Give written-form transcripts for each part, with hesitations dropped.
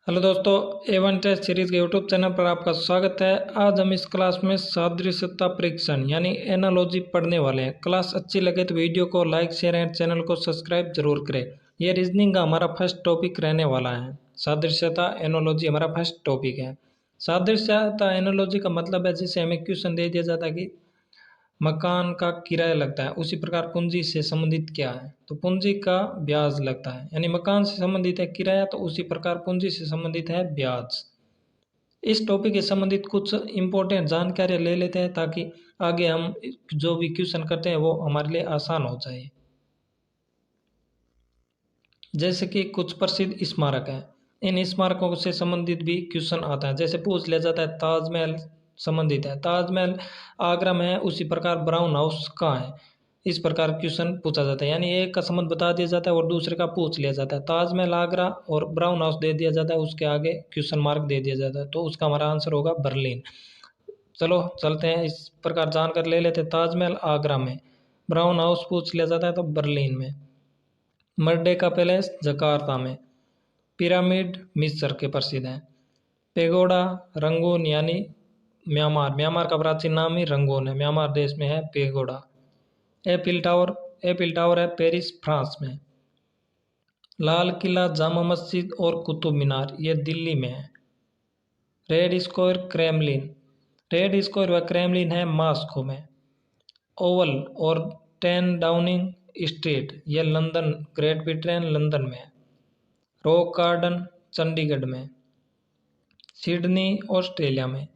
Hello दोस्तों, A1 test series के YouTube channel पर आपका स्वागत है। आज हम इस क्लास में सादृश्यता परीक्षण यानी एनालॉजी पढ़ने वाले हैं। क्लास अच्छी लगे तो वीडियो को लाइक शेयर एंड चैनल को सब्सक्राइब जरूर करें। यह रीजनिंग का हमारा फर्स्ट टॉपिक रहने वाला है। सादृश्यता एनालॉजी हमारा फर्स्ट टॉपिक है। सादृश्यता एनालॉजी का मतलब है जैसे हमें क्वेश्चन दे दिया जाता है कि मकान का किराया लगता है, उसी प्रकार पूंजी से संबंधित क्या है, तो पूंजी का ब्याज लगता है। यानी मकान से संबंधित है किराया, तो उसी प्रकार पूंजी से संबंधित है ब्याज। इस टॉपिक के संबंधित कुछ इंपॉर्टेंट जानकारी ले लेते हैं ताकि आगे हम जो भी क्वेश्चन करते हैं वो हमारे लिए आसान हो जाए। जैसे कि कुछ प्रसिद्ध स्मारक हैं, इन स्मारकों से संबंधित भी क्वेश्चन आता है। जैसे पूछ लिया जाता है ताजमहल संबंधित है, ताजमहल आगरा में है, उसी प्रकार ब्राउन हाउस कहाँ है, इस प्रकार क्वेश्चन पूछा जाता है। यानी एक का संबंध बता दिया जाता है और दूसरे का पूछ लिया जाता है। ताजमहल आगरा और ब्राउन हाउस दे दिया जाता है, उसके आगे क्वेश्चन मार्क दे दिया जाता है, तो उसका हमारा आंसर होगा बर्लिन। चलो चलते हैं, इस प्रकार जानकर ले लेते हैं। ताजमहल आगरा में, ब्राउन हाउस पूछ लिया जाता है तो बर्लिन में, मर्डेका पैलेस जकार्ता में, पिरामिड मिस्र के प्रसिद्ध हैं, पेगोडा रंगून यानी म्यांमार, म्यांमार का प्राचीन नाम ही रंगून है, म्यांमार देश में है pagoda. Eiffel tower, Eiffel tower है पेरिस फ्रांस में। लाल किला, जामा मस्जिद और कुतुब मीनार ये दिल्ली में है। Red square Kremlin, red square व क्रेमलिन है मॉस्को में। ओवल और 10 डाउनिंग स्ट्रीट ये लंदन, ग्रेट ब्रिटेन लंदन में है। रॉक गार्डन चंडीगढ़ में। सिडनी ऑस्ट्रेलिया में।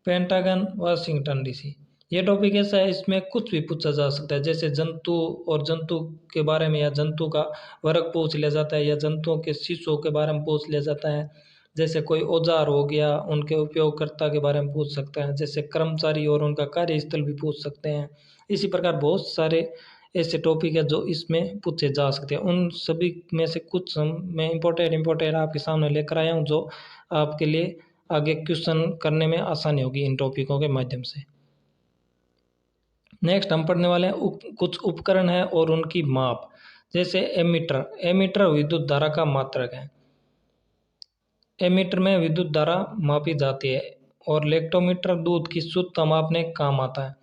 Pentagon Washington DC. ये टॉपिक ऐसा है, इसमें कुछ भी पूछा जा सकता है। जैसे जंतु और जंतु के बारे में या जंतु का वर्ग पूछ लिया जाता है, या जंतुओं के शिशुओं के बारे में पूछ लिया जाता है। जैसे कोई औजार हो गया, उनके उपयोगकर्ता के बारे में पूछ सकता है। जैसे कर्मचारी और उनका कार्यस्थल भी पूछ सकते हैं। इसी प्रकार बहुत सारे ऐसे टॉपिक है जो इसमें पूछे जा सकते हैं। उन सभी में से कुछ मैं इम्पोर्टेंट आपके सामने लेकर आया हूँ, जो आपके लिए आगे क्वेश्चन करने में आसानी होगी इन टॉपिकों के माध्यम से। नेक्स्ट हम पढ़ने वाले हैं कुछ उपकरण है और उनकी माप। जैसे एमीटर, एमीटर विद्युत धारा का मात्रक है। एमीटर में विद्युत धारा मापी जाती है। और लेक्टोमीटर दूध की शुद्धता मापने का काम आता है।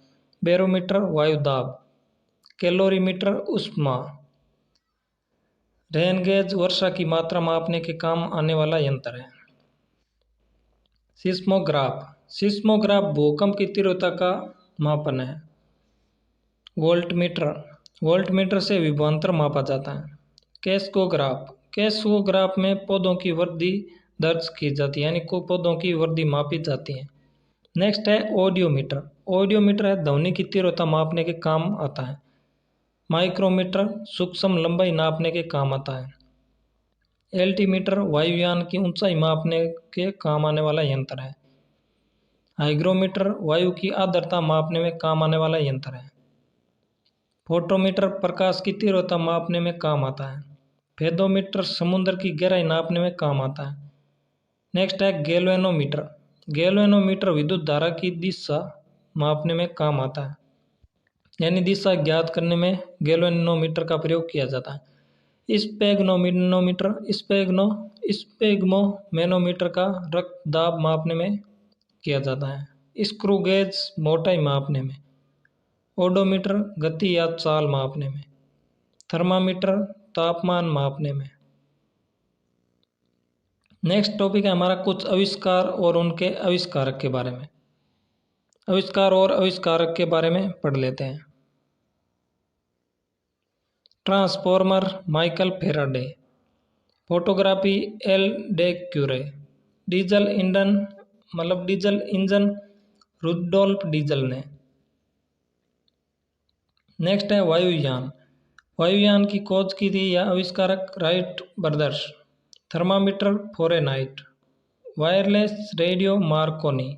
बैरोमीटर वायु दाब। कैलोरीमीटर ऊष्मा। रेन गेज वर्षा की मात्रा मापने के काम आने वाला यंत्र है। सिस्मोग्राफ, सिस्मोग्राफ भूकंप की तीव्रता का मापन है। वोल्टमीटर, वोल्टमीटर से विभवांतर मापा जाता है। कैस्कोग्राफ, कैस्कोग्राफ में पौधों की वृद्धि दर्ज की जाती है, यानी को पौधों की वृद्धि मापी जाती है। नेक्स्ट है ऑडियोमीटर, ऑडियोमीटर है ध्वनि की तीव्रता मापने के काम आता है। माइक्रोमीटर सूक्ष्म लंबाई नापने के काम आता है। एल्टीमीटर वायुयान की ऊंचाई मापने के काम आने वाला यंत्र है। हाइग्रोमीटर वायु की आर्द्रता मापने में काम आने वाला यंत्र है। फोटोमीटर प्रकाश की तीव्रता मापने में काम आता है। फेदोमीटर समुद्र की गहराई नापने में काम आता है। नेक्स्ट है गैल्वेनोमीटर, गैल्वेनोमीटर विद्युत धारा की दिशा मापने में काम आता है, यानी दिशा ज्ञात करने में गैल्वेनोमीटर का प्रयोग किया जाता है। स्पेग्नोमीटर, स्पेग्मोमेनोमीटर का रक्त दाब मापने में किया जाता है। स्क्रू गेज मोटाई मापने में। ओडोमीटर गति या चाल मापने में। थर्मामीटर तापमान मापने में। नेक्स्ट टॉपिक है हमारा कुछ आविष्कार और उनके आविष्कारक के बारे में। आविष्कार और आविष्कारक के बारे में पढ़ लेते हैं। Transformer Michael Faraday. फोटोग्राफी एल डे क्यूरे। डीजल इंजन रुडोल्फ डीजल ने। नेक्स्ट है वायुयान, वायुयान की खोज की थी या आविष्कारक Wright brothers. Thermometer Fahrenheit. Wireless radio Marconi.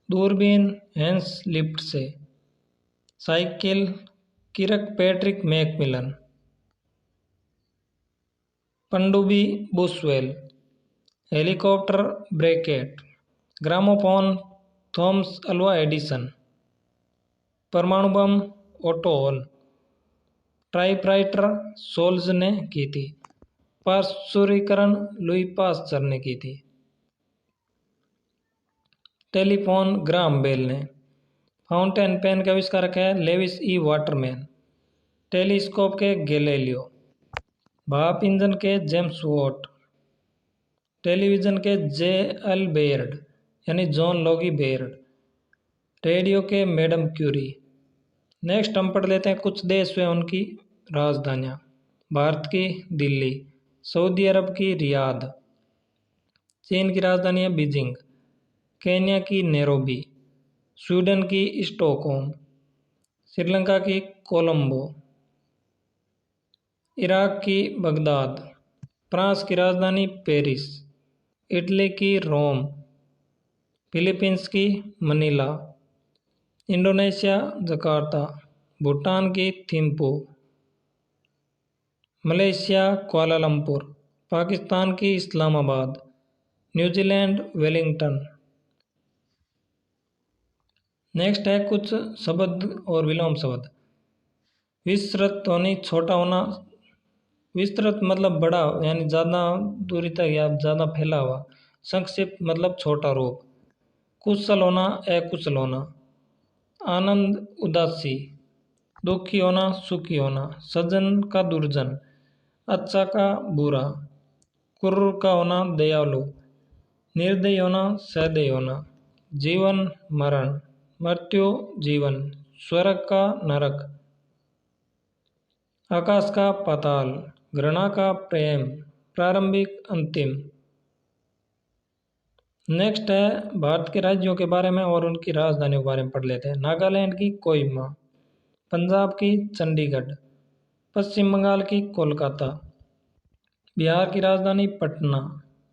दूरबीन हेंस लिफ्ट से। Cycle Kirkpatrick Macmillan. पनडुब्बी बुशवेल। हेलीकॉप्टर ब्रैकेट। Gramophone Thomas Alva Edison. परमाणु बम ओटो हॉल। टाइपराइटर सोल्ज ने की थी। पार्श्वरीकरण लुई पास्चर ने की थी। टेलीफोन ग्राहम बेल ने। फाउंटेन पेन के आविष्कारक है लेविस ई वाटरमैन। टेलीस्कोप के गैलीलियो। भाप इंजन के जेम्स वॉट। टेलीविजन के जे एल बेयर्ड यानी जॉन लॉगी बेयर्ड। रेडियो के मैडम क्यूरी। नेक्स्ट हम पढ़ लेते हैं कुछ देश व उनकी राजधानियाँ। भारत की दिल्ली, सऊदी अरब की रियाद, चीन की राजधानी है बीजिंग, केन्या की नैरोबी, स्वीडन की स्टॉकहोम, श्रीलंका की कोलंबो, इराक की बगदाद, फ्रांस की राजधानी पेरिस, इटली की रोम, फिलीपींस की मनीला, इंडोनेशिया जकार्ता, भूटान की थिम्पू, मलेशिया कुआलालंपुर, पाकिस्तान की इस्लामाबाद, न्यूजीलैंड वेलिंगटन। नेक्स्ट है कुछ शब्द और विलोम शब्द। विस्तृत ध्वनि छोटा होना। विस्तृत मतलब बड़ा यानी ज़्यादा दूरी तक या ज़्यादा फैला हुआ। संक्षिप्त मतलब छोटा रूप। कुशल होना अकुशल होना। आनंद उदासी। दुखी होना सुखी होना। सज्जन का दुर्जन। अच्छा का बुरा। क्रूर का होना दयालु। निर्दयी होना सदयी होना। जीवन मरण। मृत्यु जीवन। स्वर्ग का नरक। आकाश का पाताल। घृणा का प्रेम। प्रारंभिक अंतिम। नेक्स्ट है भारत के राज्यों के बारे में और उनकी राजधानियों के बारे में पढ़ लेते हैं। नागालैंड की कोहिमा, पंजाब की चंडीगढ़, पश्चिम बंगाल की कोलकाता, बिहार की राजधानी पटना,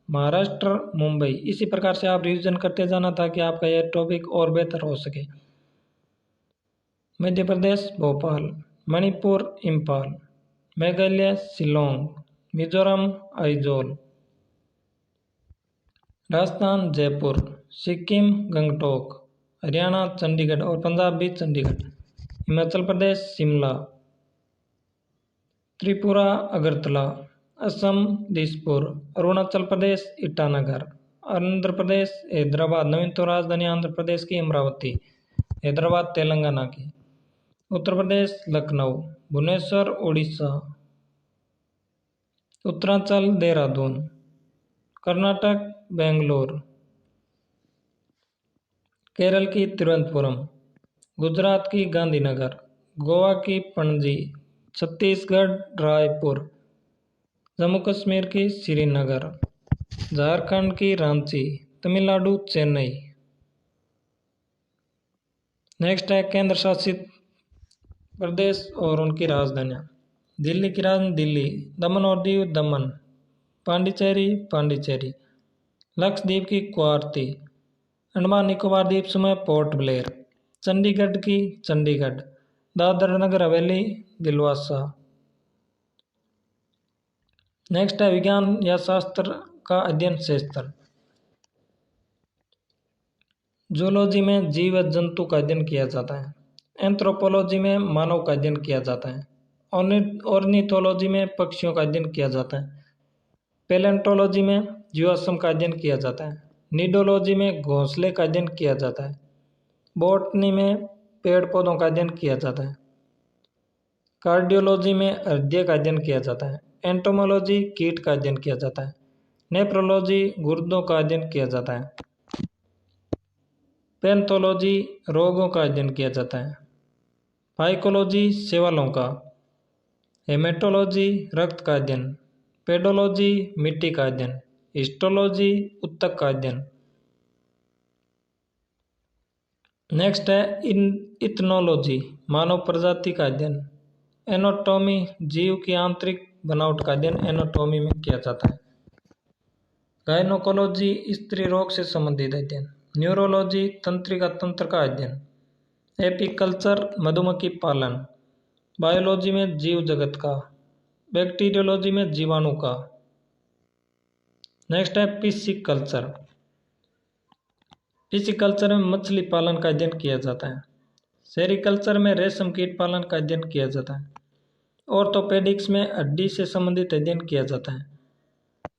महाराष्ट्र मुंबई। इसी प्रकार से आप रिवीजन करते जाना ताकि आपका यह टॉपिक और बेहतर हो सके। मध्य प्रदेश भोपाल, मणिपुर इम्फाल, मेघालय शिलोंग, मिजोरम आइजोल, राजस्थान जयपुर, सिक्किम गंगटोक, हरियाणा चंडीगढ़ और पंजाब भी चंडीगढ़, हिमाचल प्रदेश शिमला, त्रिपुरा अगरतला, असम दिसपुर, अरुणाचल प्रदेश ईटानगर, आंध्र प्रदेश हैदराबाद। नवीनतम राजधानी आंध्र प्रदेश की अमरावती, हैदराबाद तेलंगाना की, उत्तर प्रदेश लखनऊ, भुवनेश्वर उड़ीसा, उत्तरांचल देहरादून, कर्नाटक बेंगलोर, केरल की तिरुवनंतपुरम, गुजरात की गांधीनगर, गोवा की पणजी, छत्तीसगढ़ रायपुर, जम्मू कश्मीर की श्रीनगर, झारखंड की रांची, तमिलनाडु चेन्नई। नेक्स्ट है केंद्र शासित प्रदेश और उनकी राजधानियाँ। दिल्ली की राजधानी दिल्ली, दमन और दीव दमन, पांडिचेरी पांडिचेरी, लक्षद्वीप की क्वार्ती, अंडमान निकोबार द्वीप समूह पोर्ट ब्लेयर, चंडीगढ़ की चंडीगढ़, दादर नगर हवेली दिलवासा। नेक्स्ट है विज्ञान या शास्त्र का अध्ययन क्षेत्र। जूलॉजी में जीव जंतु का अध्ययन किया जाता है। एंथ्रोपोलॉजी में मानव का अध्ययन किया जाता है। ऑर्निथोलॉजी में पक्षियों का अध्ययन किया जाता है। पैलेंटोलॉजी में जीवाश्म का अध्ययन किया जाता है। निडोलॉजी में घोंसले का अध्ययन किया जाता है। बॉटनी में पेड़ पौधों का अध्ययन किया जाता है। कार्डियोलॉजी में हृदय का अध्ययन किया जाता है। एंटोमोलॉजी कीट का अध्ययन किया जाता है। नेफ्रोलॉजी गुर्दों का अध्ययन किया जाता है। पैथोलॉजी रोगों का अध्ययन किया जाता है। फाइकोलॉजी शैवालों का। हेमेटोलॉजी रक्त का अध्ययन। पेडोलॉजी मिट्टी का अध्ययन। हिस्टोलॉजी ऊतक का अध्ययन। नेक्स्ट है इथनोलॉजी मानव प्रजाति का अध्ययन। एनाटॉमी जीव की आंतरिक बनावट का अध्ययन एनाटॉमी में किया जाता है। गायनोकोलॉजी स्त्री रोग से संबंधित अध्ययन। न्यूरोलॉजी तंत्रिका तंत्र का अध्ययन। एपीकल्चर मधुमक्खी पालन। बायोलॉजी में जीव जगत का। बैक्टीरियोलॉजी में जीवाणु का। नेक्स्ट है पिस्सीकल्चर। पिस्सीकल्चर में मछली पालन का अध्ययन किया जाता है। सेरिकल्चर में रेशम कीट पालन का अध्ययन किया जाता है। ऑर्थोपेडिक्स में हड्डी से संबंधित अध्ययन किया जाता है।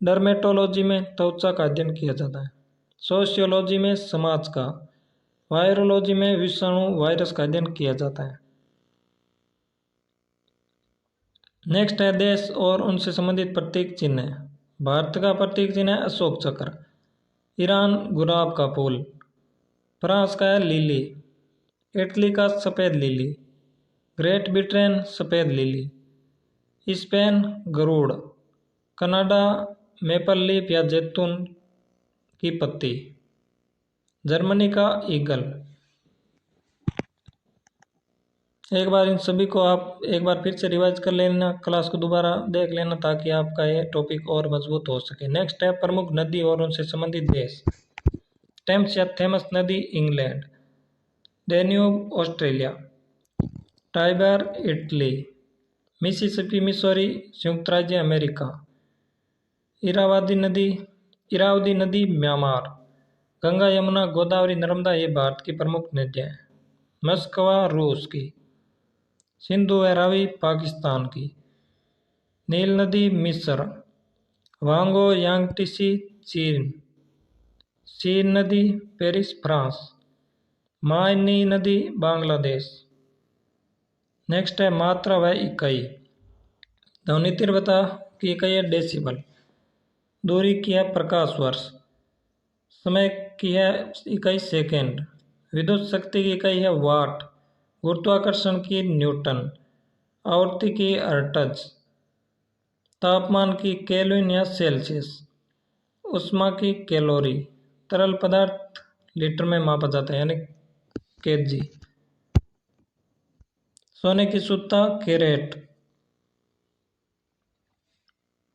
डर्मेटोलॉजी में त्वचा का अध्ययन किया जाता है। सोशियोलॉजी में समाज का। वायरोलॉजी में विषाणु वायरस का अध्ययन किया जाता है। नेक्स्ट है देश और उनसे संबंधित प्रतीक चिन्ह। भारत का प्रतीक चिन्ह है अशोक चक्र। ईरान गुलाब का फूल। फ्रांस का है लिली। इटली का सफ़ेद लिली। ग्रेट ब्रिटेन सफ़ेद लिली। स्पेन गरुड़। कनाडा मेपल लीफ या जैतून की पत्ती। जर्मनी का ईगल। एक बार इन सभी को आप एक बार फिर से रिवाइज कर लेना, क्लास को दोबारा देख लेना ताकि आपका ये टॉपिक और मजबूत हो सके। नेक्स्ट है प्रमुख नदी और उनसे संबंधित देश। टेम्स या थेमस नदी England. Danube Australia. Tiber Italy. Mississippi Missouri संयुक्त राज्य अमेरिका। इरावदी नदी म्यांमार। गंगा यमुना गोदावरी नर्मदा ये भारत की प्रमुख नदियाँ हैं। मस्कवा रूस की। सिंधु है रावी पाकिस्तान की। नील नदी मिस्र। वांगो यांगटीसी चीन। सीन नदी पेरिस फ्रांस। मायनी नदी बांग्लादेश। नेक्स्ट है मात्रा व इकाई। ध्वनि तीव्रता की इकाई है डेसिबल। दूरी की है प्रकाश वर्ष। समय की है इकाई सेकेंड। विद्युत शक्ति की इकाई है वाट। गुरुत्वाकर्षण की न्यूटन। आवृत्ति की हर्ट्ज। तापमान की केल्विन या सेल्सियस। उष्मा की कैलोरी। तरल पदार्थ लीटर में मापा जाता है यानी केजी। सोने की शुद्धता कैरेट।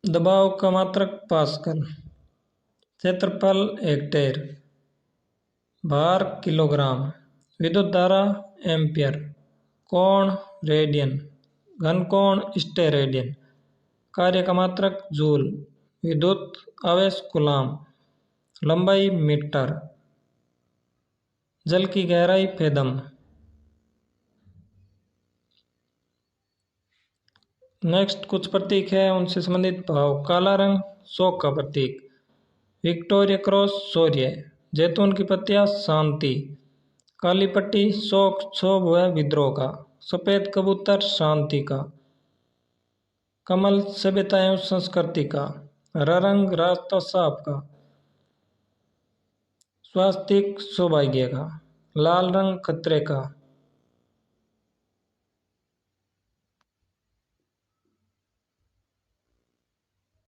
दबाव का मात्रक पास्कल। क्षेत्रफल हेक्टेयर। भार किलोग्राम। विद्युत धारा एम्पियर। कोण रेडियन। घन कोण स्टेरेडियन। कार्य का मात्रक जूल। विद्युत आवेश कूलाम। लंबाई मीटर। जल की गहराई फेदम। नेक्स्ट कुछ प्रतीक है उनसे संबंधित भाव। काला रंग शोक का प्रतीक। विक्टोरिया क्रॉस शौर्य। जैतून की पत्तियां शांति। काली पट्टी शोक क्षोभ व विद्रोह का। सफेद कबूतर शांति का। कमल सभ्यता एवं संस्कृति का। हरा रंग रास्ता साफ का। स्वास्तिक सौभाग्य का। लाल रंग खतरे का।